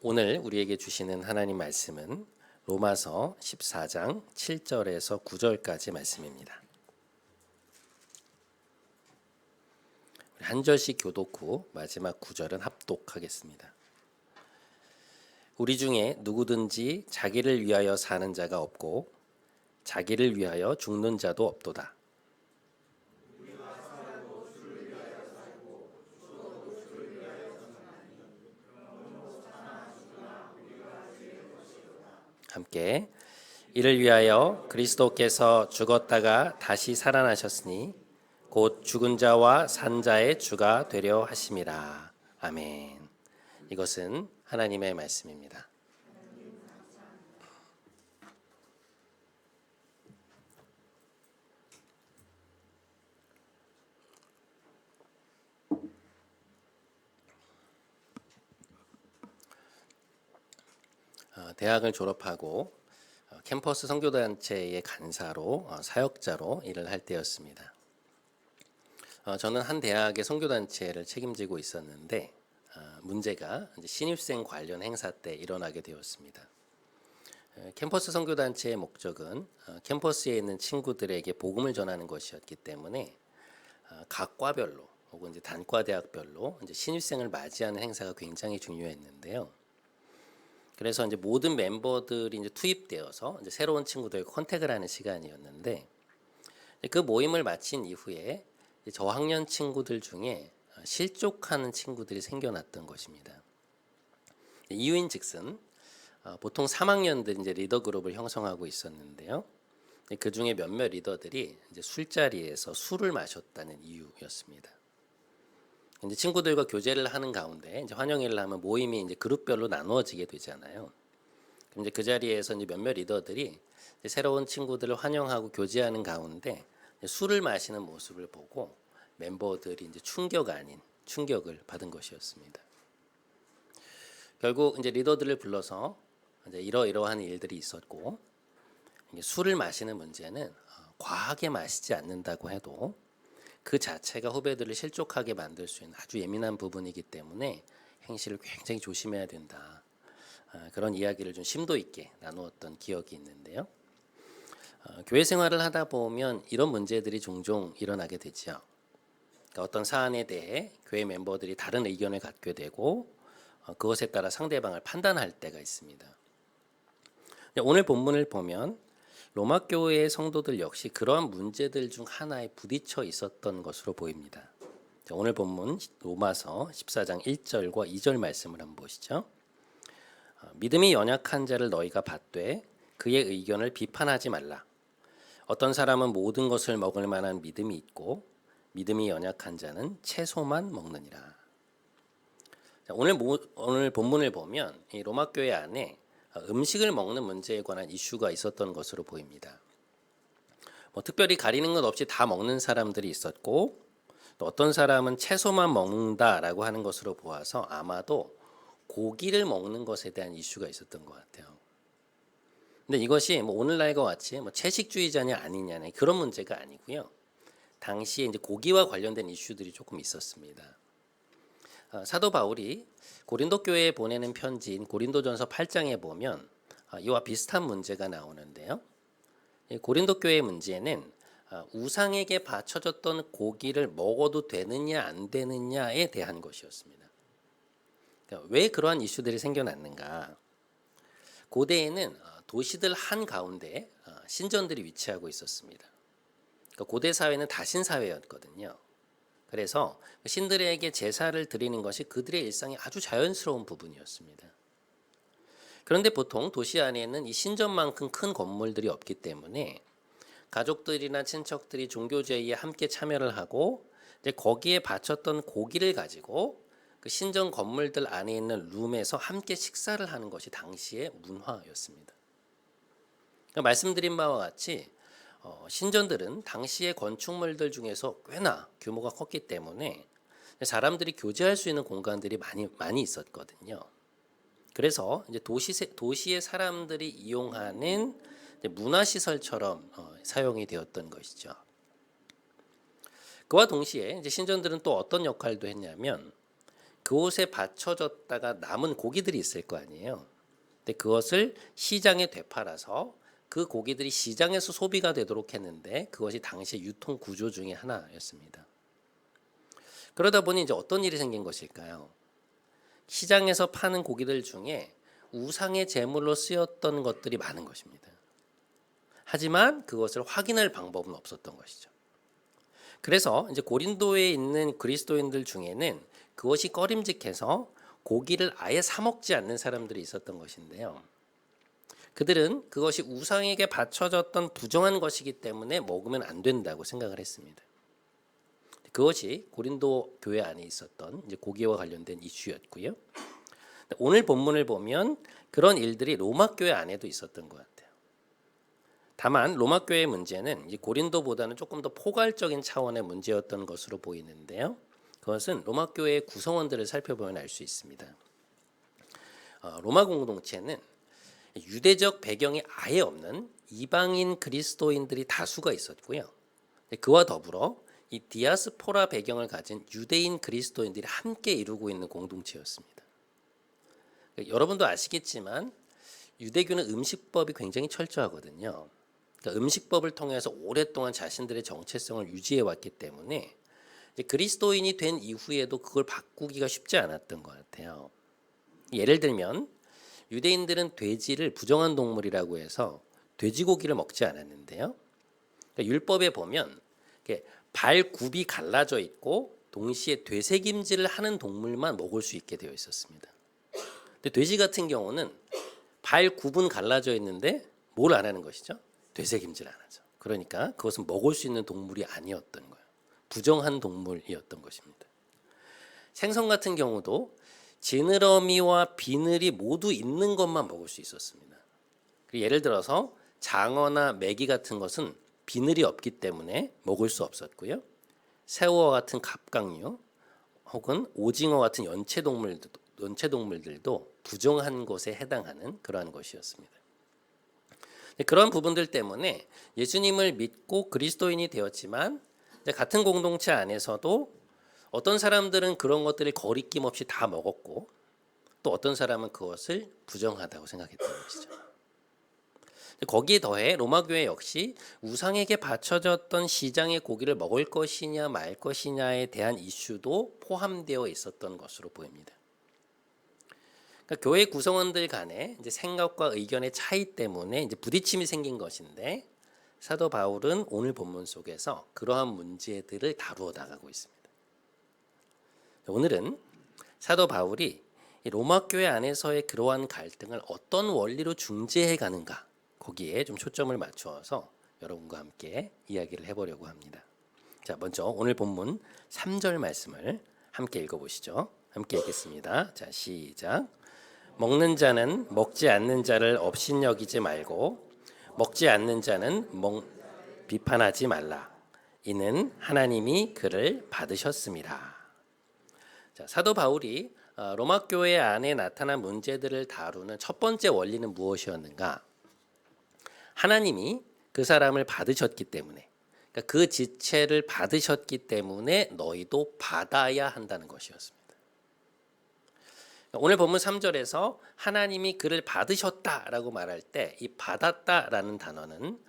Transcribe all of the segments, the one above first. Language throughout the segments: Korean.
오늘 우리에게 주시는 하나님 말씀은 로마서 14장 7절에서 9절까지 말씀입니다. 한 절씩 교독 후 마지막 9절은 합독하겠습니다. 우리 중에 누구든지 자기를 위하여 사는 자가 없고 자기를 위하여 죽는 자도 없도다. 함께 이를 위하여 그리스도께서 죽었다가 다시 살아나셨으니 곧 죽은 자와 산 자의 주가 되려 하심이라. 아멘. 이것은 하나님의 말씀입니다. 대학을 졸업하고 캠퍼스 선교단체의 간사로 사역자로 일을 할 때였습니다. 저는 한 대학의 선교단체를 책임지고 있었는데 문제가 이제 신입생 관련 행사 때 일어나게 되었습니다. 캠퍼스 선교단체의 목적은 캠퍼스에 있는 친구들에게 복음을 전하는 것이었기 때문에 각 과별로 혹은 이제 단과 대학별로 이제 신입생을 맞이하는 행사가 굉장히 중요했는데요. 그래서 이제 모든 멤버들이 이제 투입되어서 이제 새로운 친구들과 컨택을 하는 시간이었는데 그 모임을 마친 이후에 저학년 친구들 중에 실족하는 친구들이 생겨났던 것입니다. 이유인즉슨 보통 3학년들이 이제 리더 그룹을 형성하고 있었는데요. 그 중에 몇몇 리더들이 이제 술자리에서 술을 마셨다는 이유였습니다. 이제 친구들과 교제를 하는 가운데 이제 환영회를 하면 모임이 이제 그룹별로 나누어지게 되잖아요. 그럼 이제 그 자리에서 이제 몇몇 리더들이 이제 새로운 친구들을 환영하고 교제하는 가운데 술을 마시는 모습을 보고 멤버들이 이제 충격 아닌 충격을 받은 것이었습니다. 결국 이제 리더들을 불러서 이제 이러이러한 일들이 있었고 술을 마시는 문제는 과하게 마시지 않는다고 해도 그 자체가 후배들을 실족하게 만들 수 있는 아주 예민한 부분이기 때문에 행실을 굉장히 조심해야 된다. 그런 이야기를 좀 심도 있게 나누었던 기억이 있는데요. 교회 생활을 하다 보면 이런 문제들이 종종 일어나게 되죠. 그러니까 어떤 사안에 대해 교회 멤버들이 다른 의견을 갖게 되고 그것에 따라 상대방을 판단할 때가 있습니다. 오늘 본문을 보면 로마 교회의 성도들 역시 그러한 문제들 중 하나에 부딪혀 있었던 것으로 보입니다. 오늘 본문 로마서 14장 1절과 2절 말씀을 한번 보시죠. 믿음이 연약한 자를 너희가 받되 그의 의견을 비판하지 말라. 어떤 사람은 모든 것을 먹을 만한 믿음이 있고 믿음이 연약한 자는 채소만 먹느니라. 오늘 본문을 보면 이 로마 교회 안에 음식을 먹는 문제에 관한 이슈가 있었던 것으로 보입니다. 특별히 가리는 것 없이 다 먹는 사람들이 있었고 또 어떤 사람은 채소만 먹는다라고 하는 것으로 보아서 아마도 고기를 먹는 것에 대한 이슈가 있었던 것 같아요. 근데 이것이 오늘날과 같이 채식주의자냐 아니냐는 그런 문제가 아니고요. 당시에 이제 고기와 관련된 이슈들이 조금 있었습니다. 사도 바울이 고린도 교회에 보내는 편지인 고린도전서 8장에 보면 이와 비슷한 문제가 나오는데요. 고린도 교회의 문제는 우상에게 바쳐졌던 고기를 먹어도 되느냐 안 되느냐에 대한 것이었습니다. 그러니까 왜 그러한 이슈들이 생겨났는가? 고대에는 도시들 한 가운데 신전들이 위치하고 있었습니다. 그러니까 고대 사회는 다신 사회였거든요. 그래서 신들에게 제사를 드리는 것이 그들의 일상의 아주 자연스러운 부분이었습니다. 그런데 보통 도시 안에는 이 신전만큼 큰 건물들이 없기 때문에 가족들이나 친척들이 종교제의에 함께 참여를 하고 이제 거기에 바쳤던 고기를 가지고 그 신전 건물들 안에 있는 룸에서 함께 식사를 하는 것이 당시의 문화였습니다. 그러니까 말씀드린 바와 같이 신전들은 당시의 건축물들 중에서 꽤나 규모가 컸기 때문에 사람들이 교제할 수 있는 공간들이 많이 있었거든요. 그래서 이제 도시의 사람들이 이용하는 문화시설처럼 사용이 되었던 것이죠. 그와 동시에 이제 신전들은 또 어떤 역할도 했냐면 그곳에 받쳐졌다가 남은 고기들이 있을 거 아니에요. 근데 그것을 시장에 되팔아서 그 고기들이 시장에서 소비가 되도록 했는데 그것이 당시의 유통 구조 중에 하나였습니다. 그러다 보니 이제 어떤 일이 생긴 것일까요? 시장에서 파는 고기들 중에 우상의 제물로 쓰였던 것들이 많은 것입니다. 하지만 그것을 확인할 방법은 없었던 것이죠. 그래서 이제 고린도에 있는 그리스도인들 중에는 그것이 꺼림직해서 고기를 아예 사 먹지 않는 사람들이 있었던 것인데요. 그들은 그것이 우상에게 바쳐졌던 부정한 것이기 때문에 먹으면 안 된다고 생각을 했습니다. 그것이 고린도 교회 안에 있었던 이제 고기와 관련된 이슈였고요. 오늘 본문을 보면 그런 일들이 로마 교회 안에도 있었던 것 같아요. 다만 로마 교회의 문제는 이제 고린도보다는 조금 더 포괄적인 차원의 문제였던 것으로 보이는데요. 그것은 로마 교회의 구성원들을 살펴보면 알 수 있습니다. 로마 공동체는 유대적 배경이 아예 없는 이방인 그리스도인들이 다수가 있었고요. 그와 더불어 이 디아스포라 배경을 가진 유대인 그리스도인들이 함께 이루고 있는 공동체였습니다. 여러분도 아시겠지만 유대교는 음식법이 굉장히 철저하거든요. 그러니까 음식법을 통해서 오랫동안 자신들의 정체성을 유지해 왔기 때문에 그리스도인이 된 이후에도 그걸 바꾸기가 쉽지 않았던 것 같아요. 예를 들면 유대인들은 돼지를 부정한 동물이라고 해서 돼지고기를 먹지 않았는데요. 그러니까 율법에 보면 발굽이 갈라져 있고 동시에 되새김질을 하는 동물만 먹을 수 있게 되어 있었습니다. 근데 돼지 같은 경우는 발굽은 갈라져 있는데 뭘 안 하는 것이죠? 되새김질 안 하죠. 그러니까 그것은 먹을 수 있는 동물이 아니었던 거예요. 부정한 동물이었던 것입니다. 생선 같은 경우도 지느러미와 비늘이 모두 있는 것만 먹을 수 있었습니다. 예를 들어서 장어나 메기 같은 것은 비늘이 없기 때문에 먹을 수 없었고요. 새우와 같은 갑각류 혹은 오징어 같은 연체동물들도 부정한 것에 해당하는 그러한 것이었습니다. 그런 부분들 때문에 예수님을 믿고 그리스도인이 되었지만 같은 공동체 안에서도 어떤 사람들은 그런 것들을 거리낌 없이 다 먹었고 또 어떤 사람은 그것을 부정하다고 생각했던 것이죠. 거기에 더해 로마 교회 역시 우상에게 바쳐졌던 시장의 고기를 먹을 것이냐 말 것이냐에 대한 이슈도 포함되어 있었던 것으로 보입니다. 그러니까 교회 구성원들 간의 이제 생각과 의견의 차이 때문에 이제 부딪힘이 생긴 것인데 사도 바울은 오늘 본문 속에서 그러한 문제들을 다루어 나가고 있습니다. 오늘은 사도 바울이 로마 교회 안에서의 그러한 갈등을 어떤 원리로 중재해 가는가 거기에 좀 초점을 맞추어서 여러분과 함께 이야기를 해보려고 합니다. 자, 먼저 오늘 본문 3절 말씀을 함께 읽어보시죠. 함께 읽겠습니다. 자, 시작. 먹는 자는 먹지 않는 자를 업신여기지 말고 먹지 않는 자는 비판하지 말라. 이는 하나님이 그를 받으셨습니다. 자, 사도 바울이 로마 교회 안에 나타난 문제들을 다루는 첫 번째 원리는 무엇이었는가? 하나님이 그 사람을 받으셨기 때문에, 그러니까 그 지체를 받으셨기 때문에 너희도 받아야 한다는 것이었습니다. 오늘 본문 3절에서 하나님이 그를 받으셨다라고 말할 때 이 받았다라는 단어는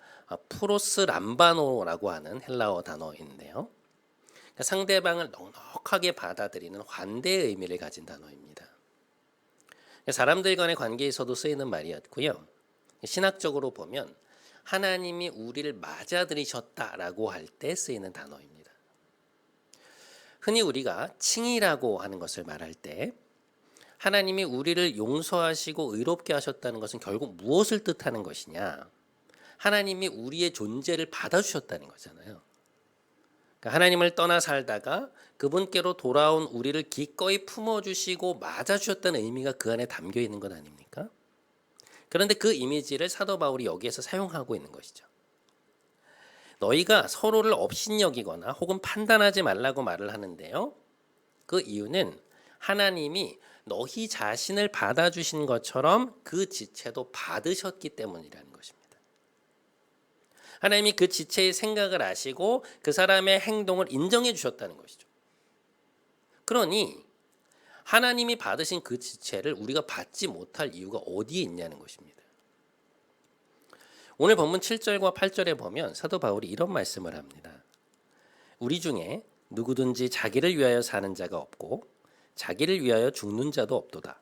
프로스 람바노라고 하는 헬라어 단어인데요. 그러니까 상대방을 넉넉하게 받아들이는 환대의 의미를 가진 단어입니다. 사람들 간의 관계에서도 쓰이는 말이었고요. 신학적으로 보면 하나님이 우리를 맞아들이셨다라고 할 때 쓰이는 단어입니다. 흔히 우리가 칭의라고 하는 것을 말할 때 하나님이 우리를 용서하시고 의롭게 하셨다는 것은 결국 무엇을 뜻하는 것이냐? 하나님이 우리의 존재를 받아주셨다는 거잖아요. 그러니까 하나님을 떠나 살다가 그분께로 돌아온 우리를 기꺼이 품어주시고 맞아주셨다는 의미가 그 안에 담겨 있는 것 아닙니까? 그런데 그 이미지를 사도 바울이 여기에서 사용하고 있는 것이죠. 너희가 서로를 업신여기거나 혹은 판단하지 말라고 말을 하는데요. 그 이유는 하나님이 너희 자신을 받아주신 것처럼 그 지체도 받으셨기 때문이라는 것입니다. 하나님이 그 지체의 생각을 아시고 그 사람의 행동을 인정해 주셨다는 것이죠. 그러니 하나님이 받으신 그 지체를 우리가 받지 못할 이유가 어디에 있냐는 것입니다. 오늘 본문 7절과 8절에 보면 사도 바울이 이런 말씀을 합니다. 우리 중에 누구든지 자기를 위하여 사는 자가 없고 자기를 위하여 죽는 자도 없도다.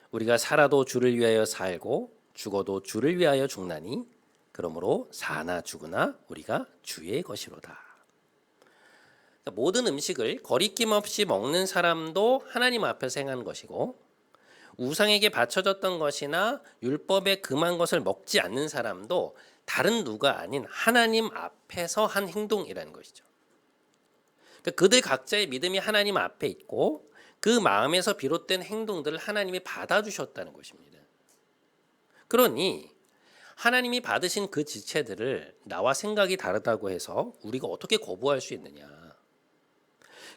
우리가 살아도 주를 위하여 살고 죽어도 주를 위하여 죽나니 그러므로 사나 죽으나 우리가 주의 것이로다. 모든 음식을 거리낌 없이 먹는 사람도 하나님 앞에서 행한 것이고 우상에게 바쳐졌던 것이나 율법에 금한 것을 먹지 않는 사람도 다른 누가 아닌 하나님 앞에서 한 행동이라는 것이죠. 그러니까 그들 각자의 믿음이 하나님 앞에 있고 그 마음에서 비롯된 행동들을 하나님이 받아주셨다는 것입니다. 그러니 하나님이 받으신 그 지체들을 나와 생각이 다르다고 해서 우리가 어떻게 거부할 수 있느냐.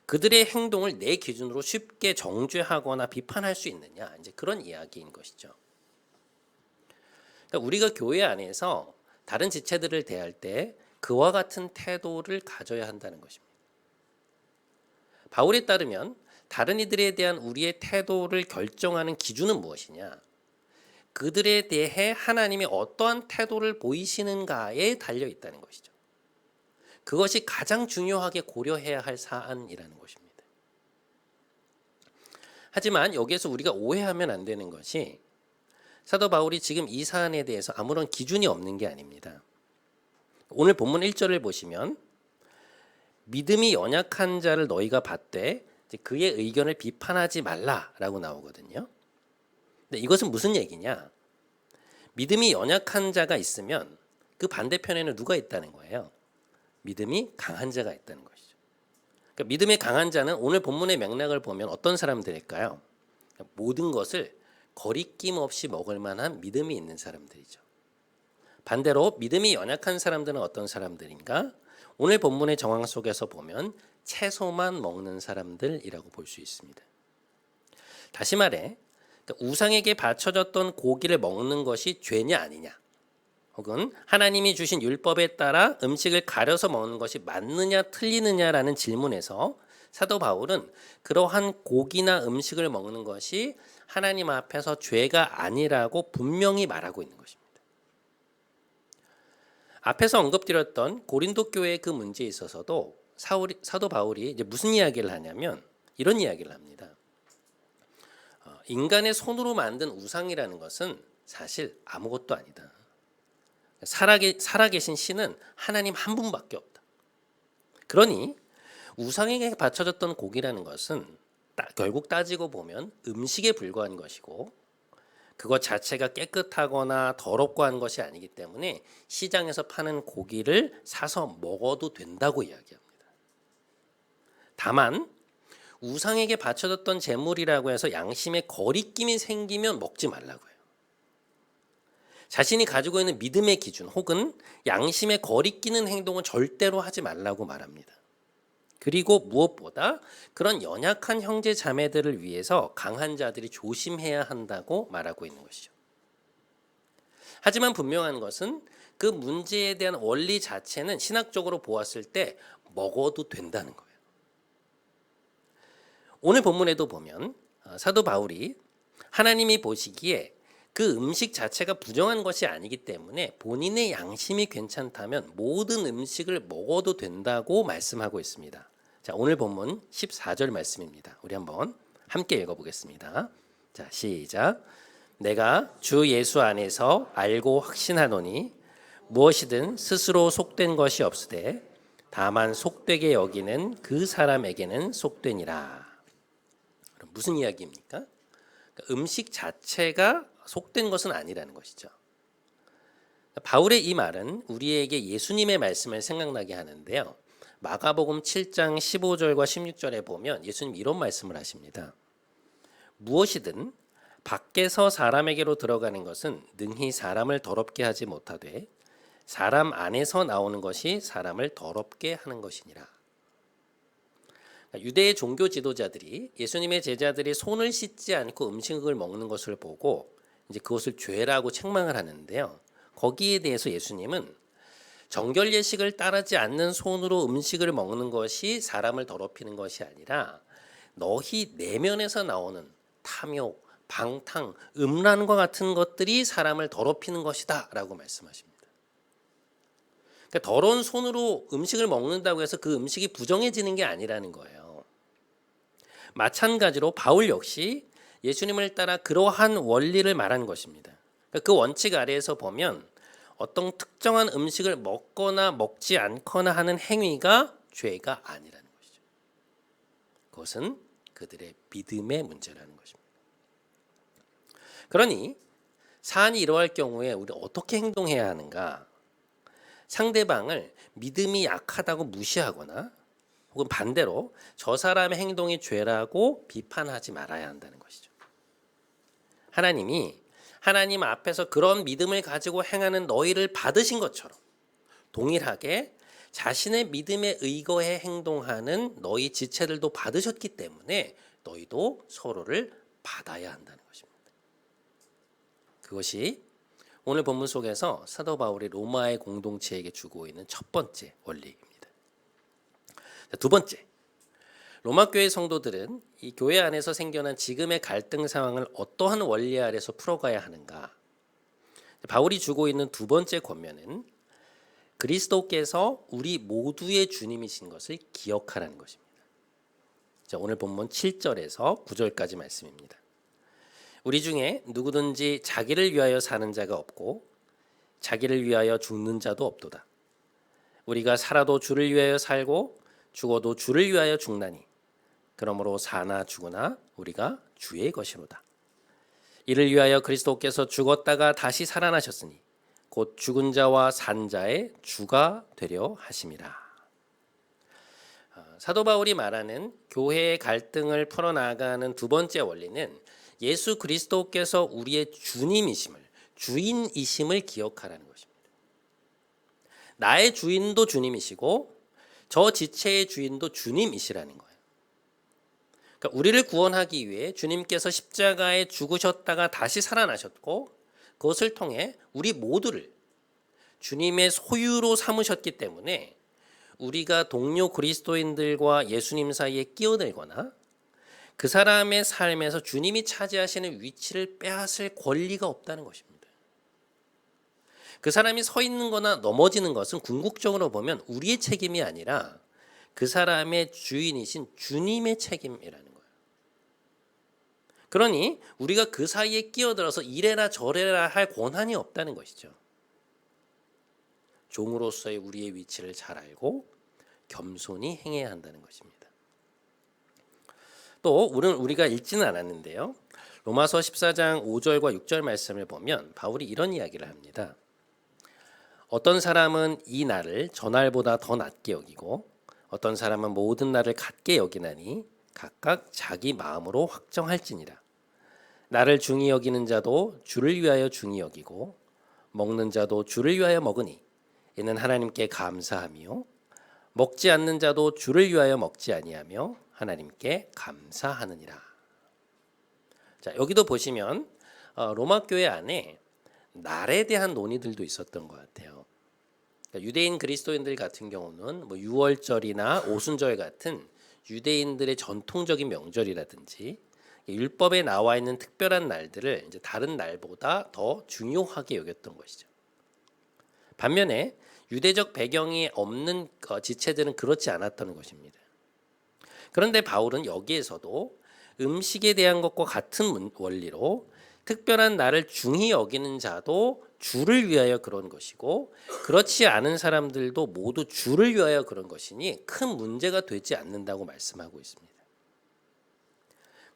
그들의 행동을 내 기준으로 쉽게 정죄하거나 비판할 수 있느냐. 이제 그런 이야기인 것이죠. 그러니까 우리가 교회 안에서 다른 지체들을 대할 때 그와 같은 태도를 가져야 한다는 것입니다. 바울에 따르면 다른 이들에 대한 우리의 태도를 결정하는 기준은 무엇이냐? 그들에 대해 하나님이 어떠한 태도를 보이시는가에 달려 있다는 것이죠. 그것이 가장 중요하게 고려해야 할 사안이라는 것입니다. 하지만 여기에서 우리가 오해하면 안 되는 것이 사도 바울이 지금 이 사안에 대해서 아무런 기준이 없는 게 아닙니다. 오늘 본문 1절을 보시면 믿음이 연약한 자를 너희가 받되 그의 의견을 비판하지 말라라고 나오거든요. 근데 이것은 무슨 얘기냐? 믿음이 연약한 자가 있으면 그 반대편에는 누가 있다는 거예요? 믿음이 강한 자가 있다는 것이죠. 그러니까 믿음이 강한 자는 오늘 본문의 맥락을 보면 어떤 사람들일까요? 모든 것을 거리낌 없이 먹을 만한 믿음이 있는 사람들이죠. 반대로 믿음이 연약한 사람들은 어떤 사람들인가? 오늘 본문의 정황 속에서 보면 채소만 먹는 사람들이라고 볼 수 있습니다. 다시 말해 우상에게 바쳐졌던 고기를 먹는 것이 죄냐 아니냐, 혹은 하나님이 주신 율법에 따라 음식을 가려서 먹는 것이 맞느냐 틀리느냐라는 질문에서 사도 바울은 그러한 고기나 음식을 먹는 것이 하나님 앞에서 죄가 아니라고 분명히 말하고 있는 것입니다. 앞에서 언급드렸던 고린도 교회의 그 문제에 있어서도 사도 바울이 이제 무슨 이야기를 하냐면 이런 이야기를 합니다. 인간의 손으로 만든 우상이라는 것은 사실 아무것도 아니다. 살아계신 신은 하나님 한 분밖에 없다. 그러니 우상에게 바쳐졌던 고기라는 것은 결국 따지고 보면 음식에 불과한 것이고 그것 자체가 깨끗하거나 더럽고 한 것이 아니기 때문에 시장에서 파는 고기를 사서 먹어도 된다고 이야기합니다. 다만 우상에게 바쳐졌던 제물이라고 해서 양심에 거리낌이 생기면 먹지 말라고 해요. 자신이 가지고 있는 믿음의 기준 혹은 양심에 거리끼는 행동은 절대로 하지 말라고 말합니다. 그리고 무엇보다 그런 연약한 형제 자매들을 위해서 강한 자들이 조심해야 한다고 말하고 있는 것이죠. 하지만 분명한 것은 그 문제에 대한 원리 자체는 신학적으로 보았을 때 먹어도 된다는 거예요. 오늘 본문에도 보면 사도 바울이 하나님이 보시기에 그 음식 자체가 부정한 것이 아니기 때문에 본인의 양심이 괜찮다면 모든 음식을 먹어도 된다고 말씀하고 있습니다. 자, 오늘 본문 14절 말씀입니다. 우리 한번 함께 읽어보겠습니다. 자, 시작. 내가 주 예수 안에서 알고 확신하노니 무엇이든 스스로 속된 것이 없으되 다만 속되게 여기는 그 사람에게는 속되니라. 그럼 무슨 이야기입니까? 그러니까 음식 자체가 속된 것은 아니라는 것이죠. 바울의 이 말은 우리에게 예수님의 말씀을 생각나게 하는데요. 마가복음 7장 15절과 16절에 보면 예수님 이런 말씀을 하십니다. 무엇이든 밖에서 사람에게로 들어가는 것은 능히 사람을 더럽게 하지 못하되 사람 안에서 나오는 것이 사람을 더럽게 하는 것이니라. 유대의 종교 지도자들이 예수님의 제자들이 손을 씻지 않고 음식을 먹는 것을 보고 이제 그것을 죄라고 책망을 하는데요. 거기에 대해서 예수님은 정결 예식을 따르지 않는 손으로 음식을 먹는 것이 사람을 더럽히는 것이 아니라 너희 내면에서 나오는 탐욕, 방탕, 음란과 같은 것들이 사람을 더럽히는 것이다 라고 말씀하십니다. 그러니까 더러운 손으로 음식을 먹는다고 해서 그 음식이 부정해지는 게 아니라는 거예요. 마찬가지로 바울 역시 예수님을 따라 그러한 원리를 말하는 것입니다. 그러니까 그 원칙 아래에서 보면 어떤 특정한 음식을 먹거나 먹지 않거나 하는 행위가 죄가 아니라는 것이죠. 그것은 그들의 믿음의 문제라는 것입니다. 그러니 사안이 이러할 경우에 우리 어떻게 행동해야 하는가? 상대방을 믿음이 약하다고 무시하거나 혹은 반대로 저 사람의 행동이 죄라고 비판하지 말아야 한다는 것이죠. 하나님이 하나님 앞에서 그런 믿음을 가지고 행하는 너희를 받으신 것처럼 동일하게 자신의 믿음에 의거해 행동하는 너희 지체들도 받으셨기 때문에 너희도 서로를 받아야 한다는 것입니다. 그것이 오늘 본문 속에서 사도 바울이 로마의 공동체에게 주고 있는 첫 번째 원리입니다. 두 번째, 로마 교회 성도들은 이 교회 안에서 생겨난 지금의 갈등 상황을 어떠한 원리 아래서 풀어가야 하는가? 바울이 주고 있는 두 번째 권면은 그리스도께서 우리 모두의 주님이신 것을 기억하라는 것입니다. 자, 오늘 본문 7절에서 9절까지 말씀입니다. 우리 중에 누구든지 자기를 위하여 사는 자가 없고 자기를 위하여 죽는 자도 없도다. 우리가 살아도 주를 위하여 살고 죽어도 주를 위하여 죽나니 그러므로 사나 죽으나 우리가 주의 것이로다. 이를 위하여 그리스도께서 죽었다가 다시 살아나셨으니 곧 죽은 자와 산 자의 주가 되려 하심이라. 사도 바울이 말하는 교회의 갈등을 풀어나가는 두 번째 원리는 예수 그리스도께서 우리의 주님이심을, 주인이심을 기억하라는 것입니다. 나의 주인도 주님이시고 저 지체의 주인도 주님이시라는 거예요. 그러니까 우리를 구원하기 위해 주님께서 십자가에 죽으셨다가 다시 살아나셨고 그것을 통해 우리 모두를 주님의 소유로 삼으셨기 때문에 우리가 동료 그리스도인들과 예수님 사이에 끼어들거나 그 사람의 삶에서 주님이 차지하시는 위치를 빼앗을 권리가 없다는 것입니다. 그 사람이 서 있는 거나 넘어지는 것은 궁극적으로 보면 우리의 책임이 아니라 그 사람의 주인이신 주님의 책임이라는 거예요. 그러니 우리가 그 사이에 끼어들어서 이래라 저래라 할 권한이 없다는 것이죠. 종으로서의 우리의 위치를 잘 알고 겸손히 행해야 한다는 것입니다. 또 오늘 우리가 읽지는 않았는데요. 로마서 14장 5절과 6절 말씀을 보면 바울이 이런 이야기를 합니다. 어떤 사람은 이 날을 전날보다 더 낮게 여기고 어떤 사람은 모든 날을 같게 여기나니 각각 자기 마음으로 확정할지니라. 나를 중히 여기는 자도 주를 위하여 중히 여기고 먹는 자도 주를 위하여 먹으니 이는 하나님께 감사하며 먹지 않는 자도 주를 위하여 먹지 아니하며 하나님께 감사하느니라. 자, 여기도 보시면 로마 교회 안에 날에 대한 논의들도 있었던 것 같아요. 그러니까 유대인 그리스도인들 같은 경우는 뭐 유월절이나 오순절 같은 유대인들의 전통적인 명절이라든지 율법에 나와 있는 특별한 날들을 이제 다른 날보다 더 중요하게 여겼던 것이죠. 반면에 유대적 배경이 없는 지체들은 그렇지 않았던 것입니다. 그런데 바울은 여기에서도 음식에 대한 것과 같은 원리로 특별한 날을 중히 여기는 자도 주를 위하여 그런 것이고 그렇지 않은 사람들도 모두 주를 위하여 그런 것이니 큰 문제가 되지 않는다고 말씀하고 있습니다.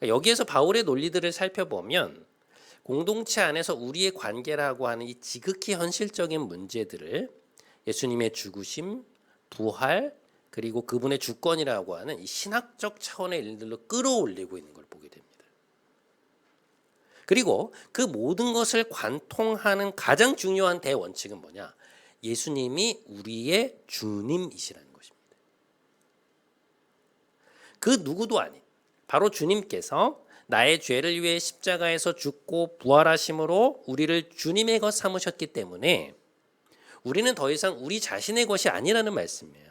여기에서 바울의 논리들을 살펴보면 공동체 안에서 우리의 관계라고 하는 이 지극히 현실적인 문제들을 예수님의 죽으심, 부활, 그리고 그분의 주권이라고 하는 이 신학적 차원의 일들로 끌어올리고 있는 걸 보게 됩니다. 그리고 그 모든 것을 관통하는 가장 중요한 대원칙은 뭐냐? 예수님이 우리의 주님이시라는 것입니다. 그 누구도 아닌 바로 주님께서 나의 죄를 위해 십자가에서 죽고 부활하심으로 우리를 주님의 것 삼으셨기 때문에 우리는 더 이상 우리 자신의 것이 아니라는 말씀이에요.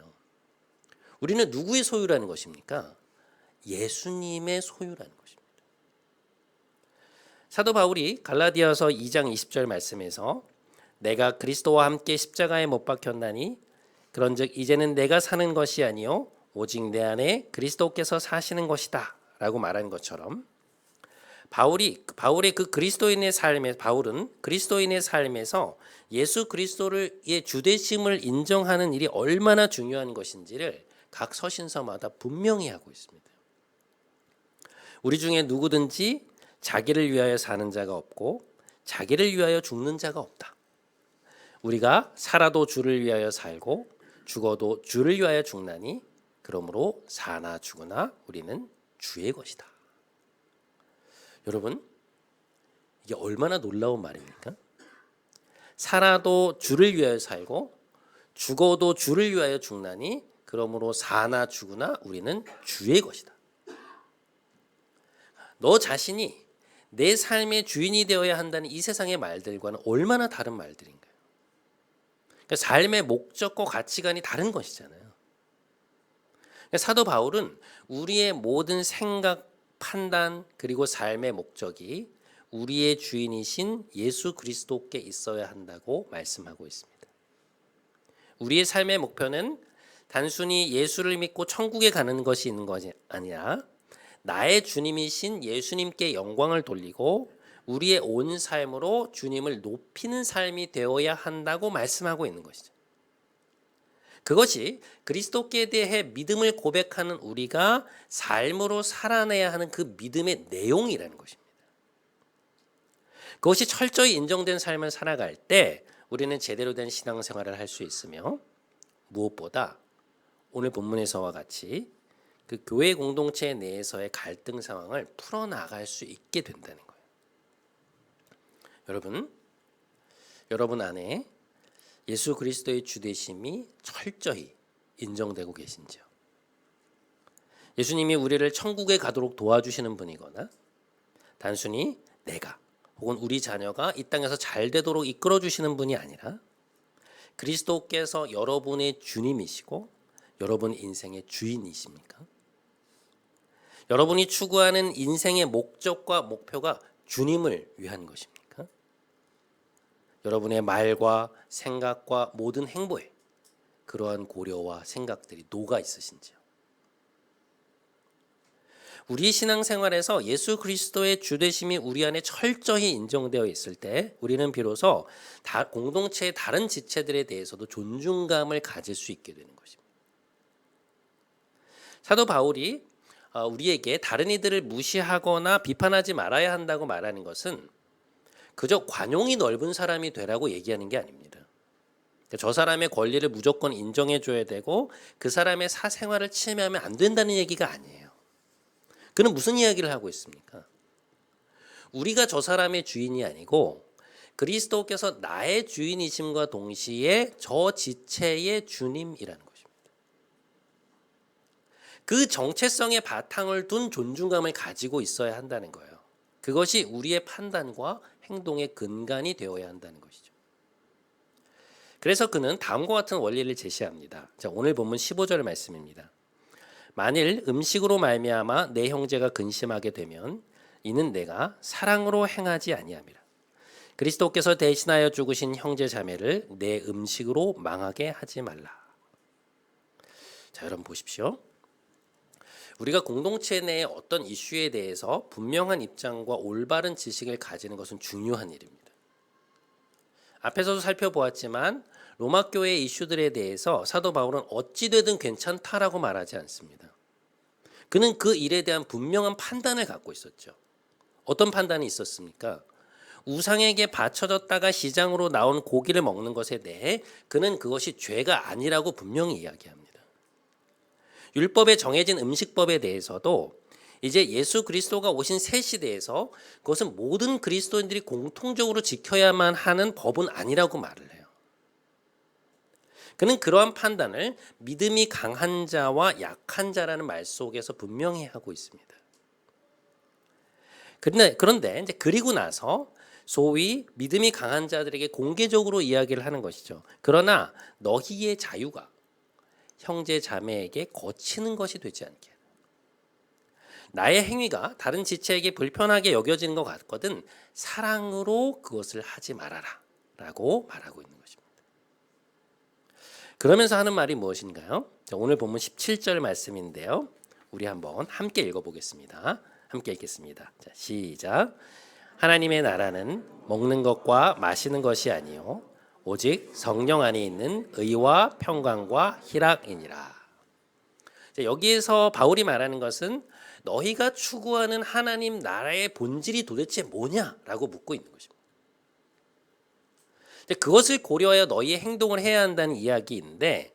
우리는 누구의 소유라는 것입니까? 예수님의 소유라는 것입니다. 사도 바울이 갈라디아서 2장 20절 말씀에서 내가 그리스도와 함께 십자가에 못 박혔나니 그런즉 이제는 내가 사는 것이 아니요 오직 내 안에 그리스도께서 사시는 것이다 라고 말한 것처럼 바울의 그 그리스도인의 삶에 바울은 그리스도인의 삶에서 예수 그리스도의 주되심을 인정하는 일이 얼마나 중요한 것인지를 각 서신서마다 분명히 하고 있습니다. 우리 중에 누구든지 자기를 위하여 사는 자가 없고 자기를 위하여 죽는 자가 없다. 우리가 살아도 주를 위하여 살고 죽어도 주를 위하여 죽나니 그러므로 사나 죽으나 우리는 주의 것이다. 여러분, 이게 얼마나 놀라운 말입니까? 살아도 주를 위하여 살고 죽어도 주를 위하여 죽나니 그러므로 사나 죽으나 우리는 주의 것이다. 너 자신이 내 삶의 주인이 되어야 한다는 이 세상의 말들과는 얼마나 다른 말들인가요? 그러니까 삶의 목적과 가치관이 다른 것이잖아요. 그러니까 사도 바울은 우리의 모든 생각, 판단 그리고 삶의 목적이 우리의 주인이신 예수 그리스도께 있어야 한다고 말씀하고 있습니다. 우리의 삶의 목표는 단순히 예수를 믿고 천국에 가는 것이 있는 것이 아니라 나의 주님이신 예수님께 영광을 돌리고 우리의 온 삶으로 주님을 높이는 삶이 되어야 한다고 말씀하고 있는 것이죠. 그것이 그리스도께 대해 믿음을 고백하는 우리가 삶으로 살아내야 하는 그 믿음의 내용이라는 것입니다. 그것이 철저히 인정된 삶을 살아갈 때 우리는 제대로 된 신앙생활을 할 수 있으며 무엇보다 오늘 본문에서와 같이 그 교회 공동체 내에서의 갈등 상황을 풀어나갈 수 있게 된다는 거예요. 여러분 안에 예수 그리스도의 주되심이 철저히 인정되고 계신지요? 예수님이 우리를 천국에 가도록 도와주시는 분이거나 단순히 내가 혹은 우리 자녀가 이 땅에서 잘 되도록 이끌어 주시는 분이 아니라 그리스도께서 여러분의 주님이시고 여러분 인생의 주인이십니까? 여러분이 추구하는 인생의 목적과 목표가 주님을 위한 것입니까? 여러분의 말과 생각과 모든 행보에 그러한 고려와 생각들이 녹아 있으신지요? 우리 신앙생활에서 예수 그리스도의 주되심이 우리 안에 철저히 인정되어 있을 때 우리는 비로소 공동체의 다른 지체들에 대해서도 존중감을 가질 수 있게 되는 것입니다. 사도 바울이 우리에게 다른 이들을 무시하거나 비판하지 말아야 한다고 말하는 것은 그저 관용이 넓은 사람이 되라고 얘기하는 게 아닙니다. 저 사람의 권리를 무조건 인정해 줘야 되고 그 사람의 사생활을 침해하면 안 된다는 얘기가 아니에요. 그는 무슨 이야기를 하고 있습니까? 우리가 저 사람의 주인이 아니고 그리스도께서 나의 주인이심과 동시에 저 지체의 주님이라는 것입니다. 그 정체성의 바탕을 둔 존중감을 가지고 있어야 한다는 거예요. 그것이 우리의 판단과 행동의 근간이 되어야 한다는 것이죠. 그래서 그는 다음과 같은 원리를 제시합니다. 자, 오늘 본문 15절 말씀입니다. 만일 음식으로 말미암아 내 형제가 근심하게 되면 이는 내가 사랑으로 행하지 아니함이라. 그리스도께서 대신하여 죽으신 형제 자매를 내 음식으로 망하게 하지 말라. 자, 여러분 보십시오. 우리가 공동체 내의 어떤 이슈에 대해서 분명한 입장과 올바른 지식을 가지는 것은 중요한 일입니다. 앞에서도 살펴보았지만 로마 교회의 이슈들에 대해서 사도 바울은 어찌되든 괜찮다라고 말하지 않습니다. 그는 그 일에 대한 분명한 판단을 갖고 있었죠. 어떤 판단이 있었습니까? 우상에게 바쳐졌다가 시장으로 나온 고기를 먹는 것에 대해 그는 그것이 죄가 아니라고 분명히 이야기합니다. 율법에 정해진 음식법에 대해서도 이제 예수 그리스도가 오신 새 시대에서 그것은 모든 그리스도인들이 공통적으로 지켜야만 하는 법은 아니라고 말을 해요. 그는 그러한 판단을 믿음이 강한 자와 약한 자라는 말 속에서 분명히 하고 있습니다. 그런데 이제 그리고 나서 소위 믿음이 강한 자들에게 공개적으로 이야기를 하는 것이죠. 그러나 너희의 자유가 형제 자매에게 거치는 것이 되지 않게. 나의 행위가 다른 지체에게 불편하게 여겨지는 것 같거든 사랑으로 그것을 하지 말아라 라고 말하고 있는 것입니다. 그러면서 하는 말이 무엇인가요? 오늘 본문 17절 말씀인데요. 우리 한번 함께 읽어보겠습니다. 함께 읽겠습니다. 자, 시작. 하나님의 나라는 먹는 것과 마시는 것이 아니요 오직 성령 안에 있는 의와 평강과 희락이니라. 여기에서 바울이 말하는 것은 너희가 추구하는 하나님 나라의 본질이 도대체 뭐냐라고 묻고 있는 것입니다. 그것을 고려하여 너희의 행동을 해야 한다는 이야기인데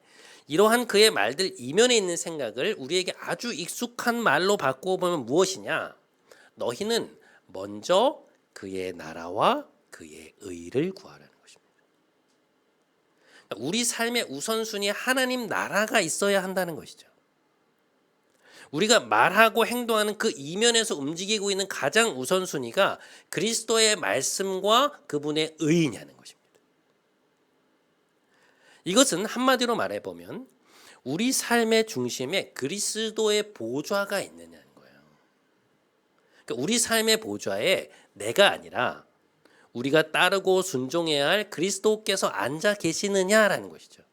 이러한 그의 말들 이면에 있는 생각을 우리에게 아주 익숙한 말로 바꾸어 보면 무엇이냐? 너희는 먼저 그의 나라와 그의 의를 구하라는 것입니다. 우리 삶의 우선순위에 하나님 나라가 있어야 한다는 것이죠. 우리가 말하고 행동하는 그 이면에서 움직이고 있는 가장 우선순위가 그리스도의 말씀과 그분의 의냐는 것입니다. 이것은 한마디로 말해보면 우리 삶의 중심에 그리스도의 보좌가 있느냐는 거예요. 그러니까 우리 삶의 보좌에 내가 아니라 우리가 따르고 순종해야 할 그리스도께서 앉아 계시느냐라는 것이죠.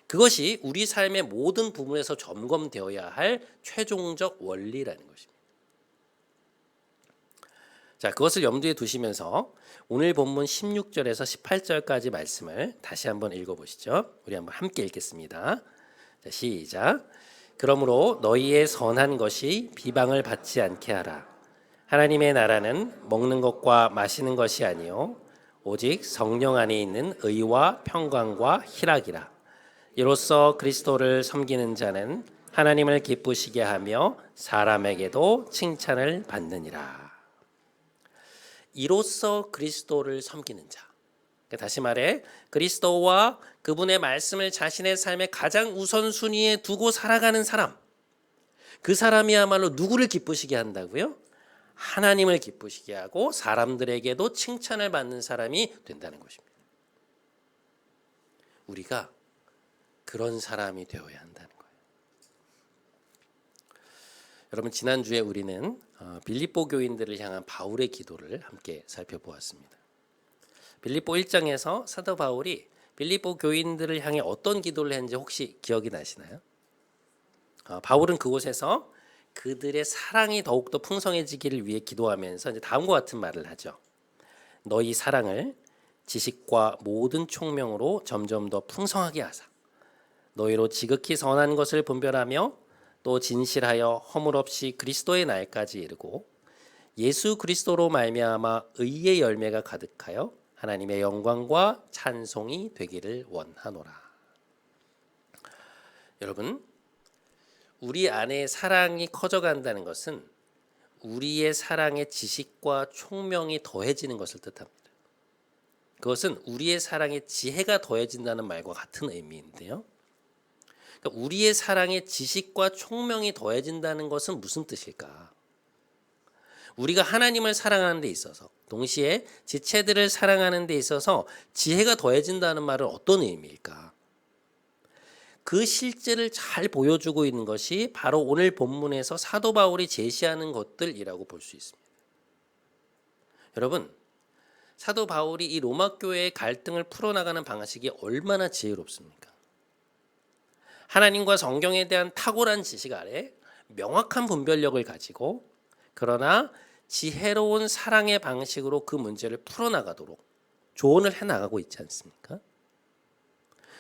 그것이 우리 삶의 모든 부분에서 점검되어야 할 최종적 원리라는 것입니다. 자, 그것을 염두에 두시면서 오늘 본문 16절에서 18절까지 말씀을 다시 한번 읽어보시죠. 우리 한번 함께 읽겠습니다. 자, 시작. 그러므로 너희의 선한 것이 비방을 받지 않게 하라. 하나님의 나라는 먹는 것과 마시는 것이 아니요 오직 성령 안에 있는 의와 평강과 희락이라. 이로써 그리스도를 섬기는 자는 하나님을 기쁘시게 하며 사람에게도 칭찬을 받느니라. 이로써 그리스도를 섬기는 자. 다시 말해 그리스도와 그분의 말씀을 자신의 삶의 가장 우선순위에 두고 살아가는 사람. 그 사람이야말로 누구를 기쁘시게 한다고요? 하나님을 기쁘시게 하고 사람들에게도 칭찬을 받는 사람이 된다는 것입니다. 우리가 그런 사람이 되어야 한다는 거예요. 여러분 지난주에 우리는 빌립보 교인들을 향한 바울의 기도를 함께 살펴보았습니다. 빌립보 1장에서 사도 바울이 빌립보 교인들을 향해 어떤 기도를 했는지 혹시 기억이 나시나요? 바울은 그곳에서 그들의 사랑이 더욱더 풍성해지기를 위해 기도하면서 이제 다음과 같은 말을 하죠. 너희 사랑을 지식과 모든 총명으로 점점 더 풍성하게 하사 너희로 지극히 선한 것을 분별하며 또 진실하여 허물 없이 그리스도의 날까지 이르고 예수 그리스도로 말미암아 의의 열매가 가득하여 하나님의 영광과 찬송이 되기를 원하노라. 여러분, 우리 안에 사랑이 커져간다는 것은 우리의 사랑의 지식과 총명이 더해지는 것을 뜻합니다. 그것은 우리의 사랑의 지혜가 더해진다는 말과 같은 의미인데요. 그러니까 우리의 사랑의 지식과 총명이 더해진다는 것은 무슨 뜻일까? 우리가 하나님을 사랑하는 데 있어서 동시에 지체들을 사랑하는 데 있어서 지혜가 더해진다는 말은 어떤 의미일까? 그 실제를 잘 보여주고 있는 것이 바로 오늘 본문에서 사도 바울이 제시하는 것들이라고 볼 수 있습니다. 여러분, 사도 바울이 이 로마 교회의 갈등을 풀어나가는 방식이 얼마나 지혜롭습니까? 하나님과 성경에 대한 탁월한 지식 아래 명확한 분별력을 가지고 그러나 지혜로운 사랑의 방식으로 그 문제를 풀어나가도록 조언을 해나가고 있지 않습니까?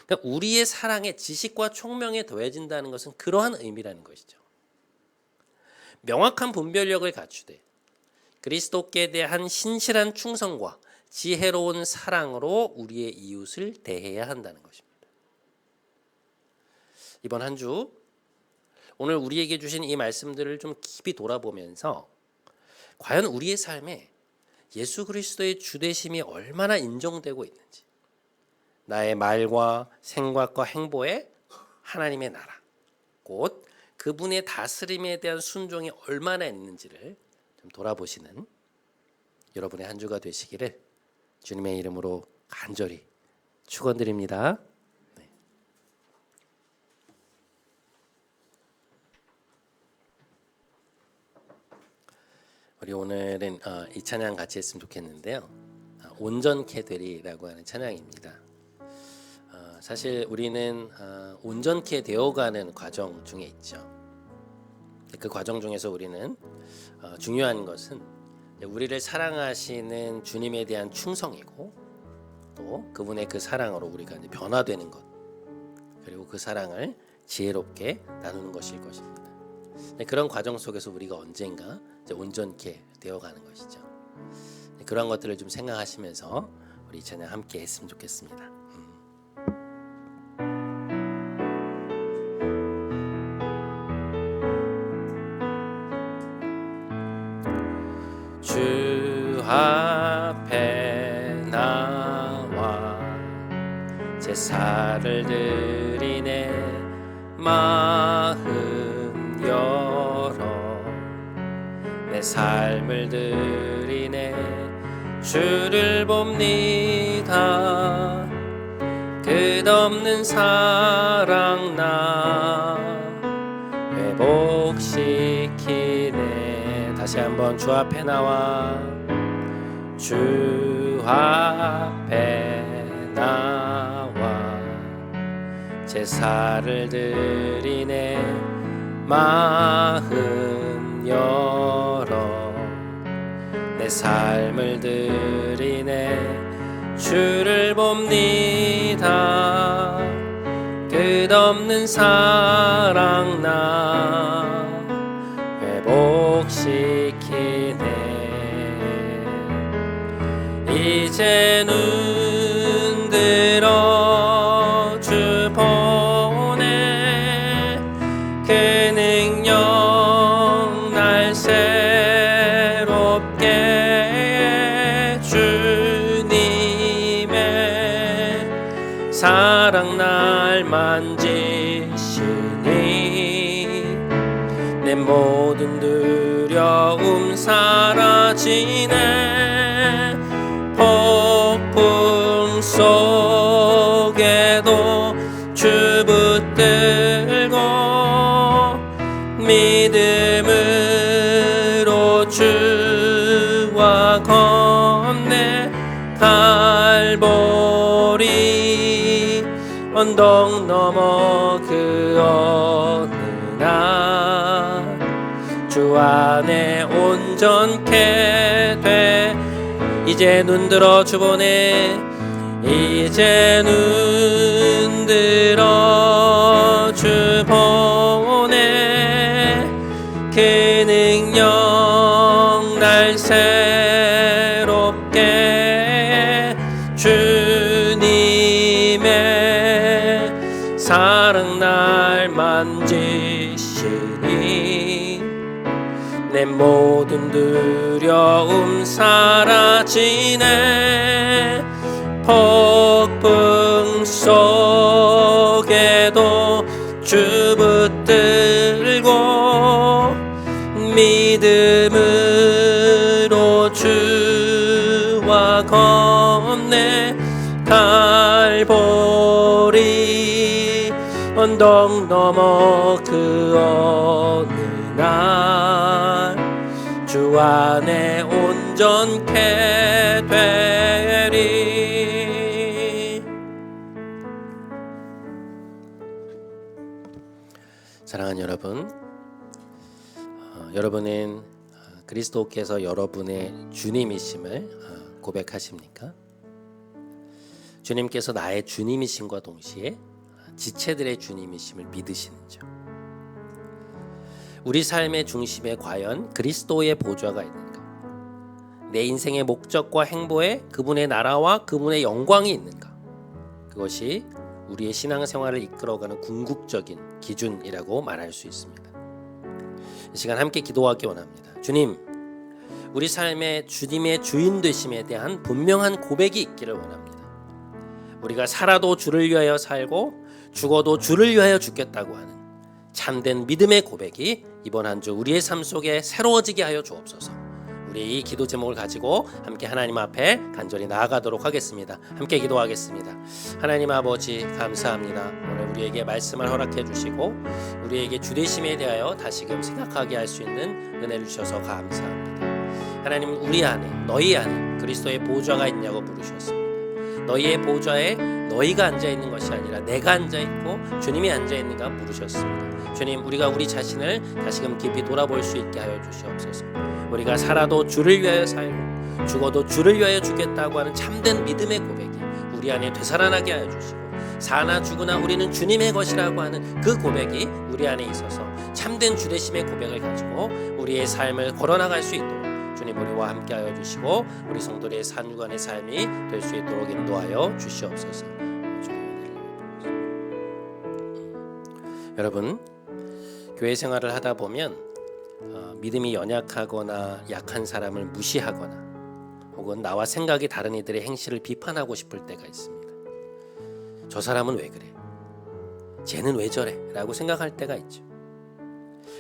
그러니까 우리의 사랑에 지식과 총명에 더해진다는 것은 그러한 의미라는 것이죠. 명확한 분별력을 갖추되 그리스도께 대한 신실한 충성과 지혜로운 사랑으로 우리의 이웃을 대해야 한다는 것입니다. 이번 한 주 오늘 우리에게 주신 이 말씀들을 좀 깊이 돌아보면서 과연 우리의 삶에 예수 그리스도의 주되심이 얼마나 인정되고 있는지, 나의 말과 생각과 행보에 하나님의 나라, 곧 그분의 다스림에 대한 순종이 얼마나 있는지를 좀 돌아보시는 여러분의 한 주가 되시기를 주님의 이름으로 간절히 축원드립니다. 우리 오늘은 이 찬양 같이 했으면 좋겠는데요. 온전케 되리라고 하는 찬양입니다. 사실 우리는 온전케 되어가는 과정 중에 있죠. 그 과정 중에서 우리는 중요한 것은 우리를 사랑하시는 주님에 대한 충성이고, 또 그분의 그 사랑으로 우리가 이제 변화되는 것, 그리고 그 사랑을 지혜롭게 나누는 것일 것입니다. 그런 과정 속에서 우리가 언젠가 이제 온전케 되어가는 것이죠. 그런 것들을 좀 생각하시면서 우리 찬양 함께 했으면 좋겠습니다. 주 앞에 나와 제사를 드리네. 마음 열어 내 삶을 드리네. 주를 봅니다. 끝없는 사랑 나 회복시키네. 다시 한번 주 앞에 나와, 주 앞에 나와 제사를 드리네. 마음 열어 내 삶을 드리네. 주를 봅니다. 끝없는 사랑 나 회복시키네. 이제 눈 들어 주 보네. 그 능력 날 새롭게 해. 주님의 사랑 날 만지시니 내 모든 두려움 사라지네. 폭풍 속에도 주 붙들고 믿음으로 주와 건네. 갈보리 언덕 넘어 그 어느 날 주 안에 온전케 돼. 이제 눈들어 주 보네. 이제 눈들어 주 보네. 그 능력 날 새롭게 해. 주님의 사랑 날 만지시니 내 모든 두려움 사라지네. 폭풍 속에도 주 붙들고 믿음으로 주와 건네. 갈보리 언덕 넘어 그 어느 날 주 안에 온전케 되리. 사랑하는 여러분, 여러분은 그리스도께서 여러분의 주님이심을 고백하십니까? 주님께서 나의 주님이심과 동시에 지체들의 주님이심을 믿으시는지요? 우리 삶의 중심에 과연 그리스도의 보좌가 있는가? 내 인생의 목적과 행보에 그분의 나라와 그분의 영광이 있는가? 그것이 우리의 신앙생활을 이끌어가는 궁극적인 기준이라고 말할 수 있습니다. 이 시간 함께 기도하기 원합니다. 주님, 우리 삶에 주님의 주인 되심에 대한 분명한 고백이 있기를 원합니다. 우리가 살아도 주를 위하여 살고 죽어도 주를 위하여 죽겠다고 하는 참된 믿음의 고백이 이번 한 주 우리의 삶 속에 새로워지게 하여 주옵소서. 우리 이 기도 제목을 가지고 함께 하나님 앞에 간절히 나아가도록 하겠습니다. 함께 기도하겠습니다. 하나님 아버지, 감사합니다. 오늘 우리에게 말씀을 허락해 주시고 우리에게 주되심에 대하여 다시금 생각하게 할 수 있는 은혜를 주셔서 감사합니다. 하나님 우리 안에 너희 안에 그리스도의 보좌가 있냐고 물으셨습니다. 너희의 보좌에 너희가 앉아있는 것이 아니라 내가 앉아있고 주님이 앉아있는가 물으셨습니다. 주님, 우리가 우리 자신을 다시금 깊이 돌아볼 수 있게 하여 주시옵소서. 우리가 살아도 주를 위하여 살고 죽어도 주를 위하여 죽겠다고 하는 참된 믿음의 고백이 우리 안에 되살아나게 하여 주시고, 사나 죽으나 우리는 주님의 것이라고 하는 그 고백이 우리 안에 있어서 참된 주되심의 고백을 가지고 우리의 삶을 걸어나갈 수 있도록 주님 우리와 함께 하여 주시고, 우리 성도들의 산유관의 삶이 될 수 있도록 인도하여 주시옵소서. 여러분, 교회 생활을 하다 보면 믿음이 연약하거나 약한 사람을 무시하거나 혹은 나와 생각이 다른 이들의 행실을 비판하고 싶을 때가 있습니다. 저 사람은 왜 그래? 쟤는 왜 저래? 라고 생각할 때가 있죠.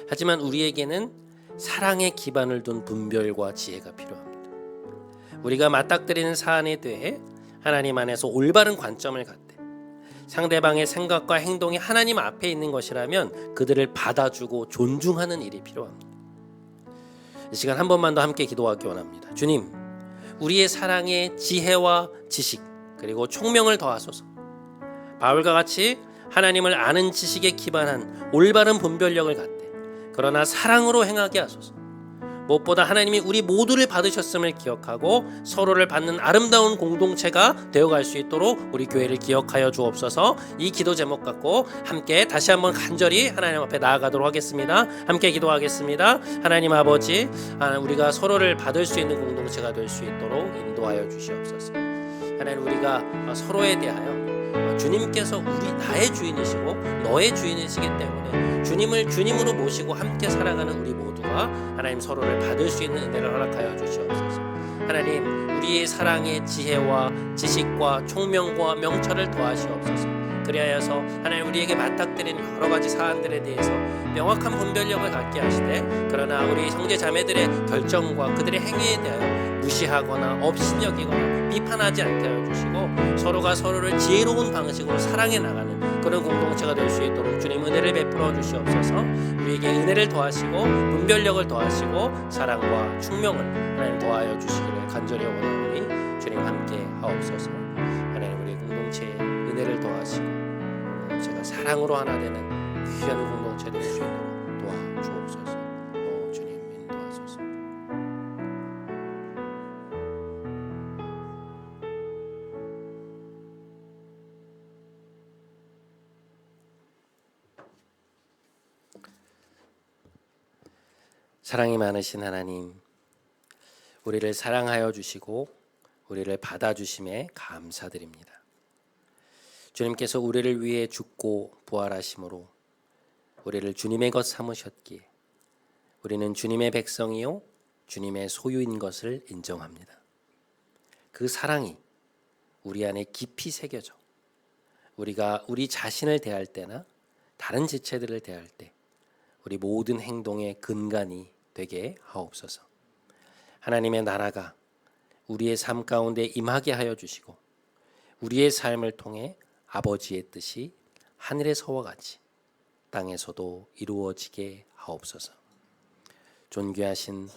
하지만 우리에게는 사랑의 기반을 둔 분별과 지혜가 필요합니다. 우리가 맞닥뜨리는 사안에 대해 하나님 안에서 올바른 관점을 갖되 상대방의 생각과 행동이 하나님 앞에 있는 것이라면 그들을 받아주고 존중하는 일이 필요합니다. 이 시간 한 번만 더 함께 기도하기 원합니다. 주님, 우리의 사랑에 지혜와 지식 그리고 총명을 더하소서. 바울과 같이 하나님을 아는 지식에 기반한 올바른 분별력을 갖되 그러나 사랑으로 행하게 하소서. 무엇보다 하나님이 우리 모두를 받으셨음을 기억하고 서로를 받는 아름다운 공동체가 되어갈 수 있도록 우리 교회를 기억하여 주옵소서. 이 기도 제목 갖고 함께 다시 한번 간절히 하나님 앞에 나아가도록 하겠습니다. 함께 기도하겠습니다. 하나님 아버지, 우리가 서로를 받을 수 있는 공동체가 될 수 있도록 인도하여 주시옵소서. 하나님, 우리가 서로에 대하여 주님께서 나의 주인이시고 너의 주인이시기 때문에 주님을 주님으로 모시고 함께 살아가는 우리 모두가 하나님 서로를 받을 수 있는 은혜를 허락하여 주시옵소서. 하나님, 우리의 사랑의 지혜와 지식과 총명과 명철을 더하시옵소서. 그리하여서 하나님 우리에게 맞닥뜨리는 여러 가지 사안들에 대해서 명확한 분별력을 갖게 하시되, 그러나 우리 형제 자매들의 결정과 그들의 행위에 대하여 무시하거나 업신여기거나 비판하지 않게 하여 주시고 서로가 서로를 지혜로운 방식으로 사랑해 나가는 그런 공동체가 될 수 있도록 주님 은혜를 베풀어 주시옵소서. 우리에게 은혜를 더하시고 분별력을 더하시고 사랑과 충명을 하나님 더하여 주시기를 간절히 원하오니 주님 함께 하옵소서. 하나님, 우리 공동체에 은혜를 더하시고 제가 사랑으로 하나 되는 귀한 공동체 될 수 있도록 도와주옵소서. 주님 인도하소서. 사랑이 많으신 하나님, 우리를 사랑하여 주시고 우리를 받아주심에 감사드립니다. 주님께서 우리를 위해 죽고 부활하심으로 우리를 주님의 것 삼으셨기에 우리는 주님의 백성이요 주님의 소유인 것을 인정합니다. 그 사랑이 우리 안에 깊이 새겨져 우리가 우리 자신을 대할 때나 다른 지체들을 대할 때 우리 모든 행동의 근간이 되게 하옵소서. 하나님의 나라가 우리의 삶 가운데 임하게 하여 주시고 우리의 삶을 통해 아버지의 뜻이 하늘에서와 같이 땅에서도 이루어지게 하옵소서. 존귀하신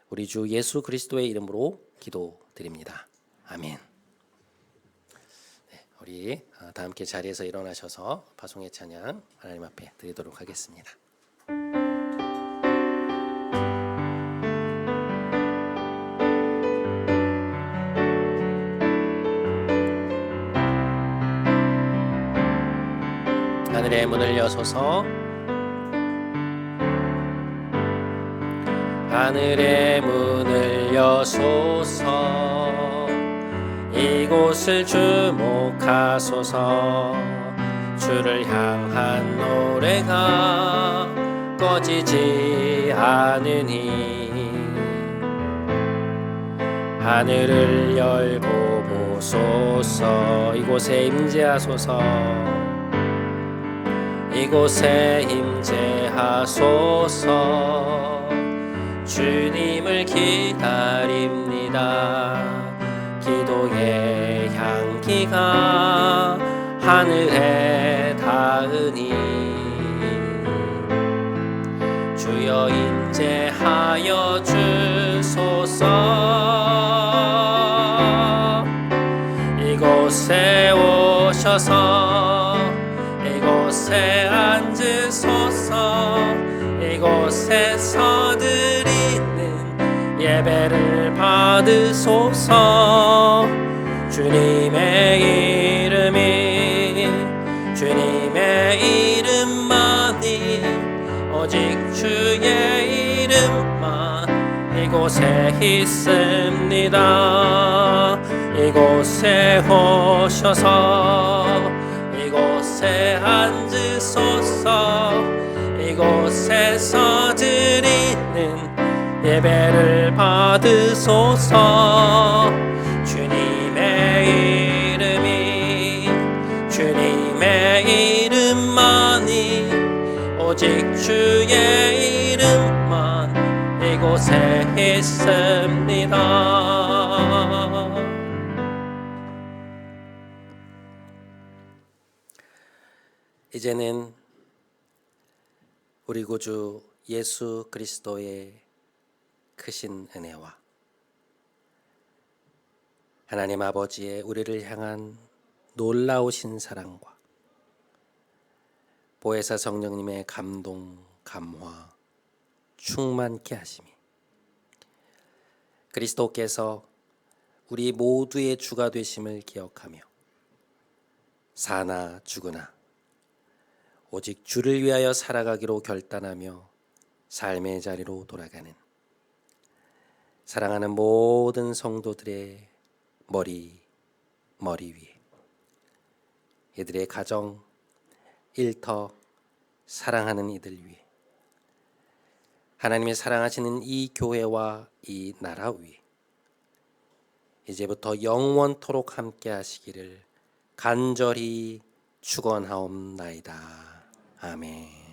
우리 주 예수 그리스도의 이름으로 기도드립니다. 아멘. 네, 우리 다 함께 자리에서 일어나셔서 파송의 찬양 하나님 앞에 드리도록 하겠습니다. 하늘의 문을 여소서, 하늘의 문을 여소서, 이곳을 주목하소서. 주를 향한 노래가 꺼지지 않으니 하늘을 열고 보소서. 이곳에 임재하소서, 이곳에 임재하소서. 주님을 기다립니다. 기도의 향기가 하늘에 닿으니 주여 임재하여 주소서. 이곳에 오셔서 이곳에 앉으소서. 이곳에서 드리는 예배를 받으소서. 주님의 이름이 주님의 이름만이 오직 주의 이름만 이곳에 있습니다. 이곳에 오셔서 이곳에 앉으소서. 이곳에서 드리는 예배를 받으소서. 주님의 이름이 주님의 이름만이 오직 주의 이름만 이곳에 있습니다. 이제는 우리 구주 예수 그리스도의 크신 은혜와 하나님 아버지의 우리를 향한 놀라우신 사랑과 보혜사 성령님의 감동, 감화, 충만케 하심이 그리스도께서 우리 모두의 주가 되심을 기억하며 사나 죽으나 오직 주를 위하여 살아가기로 결단하며 삶의 자리로 돌아가는 사랑하는 모든 성도들의 머리 위에 이들의 가정, 일터, 사랑하는 이들 위에 하나님의 사랑하시는 이 교회와 이 나라 위에 이제부터 영원토록 함께 하시기를 간절히 축원하옵나이다. 아멘.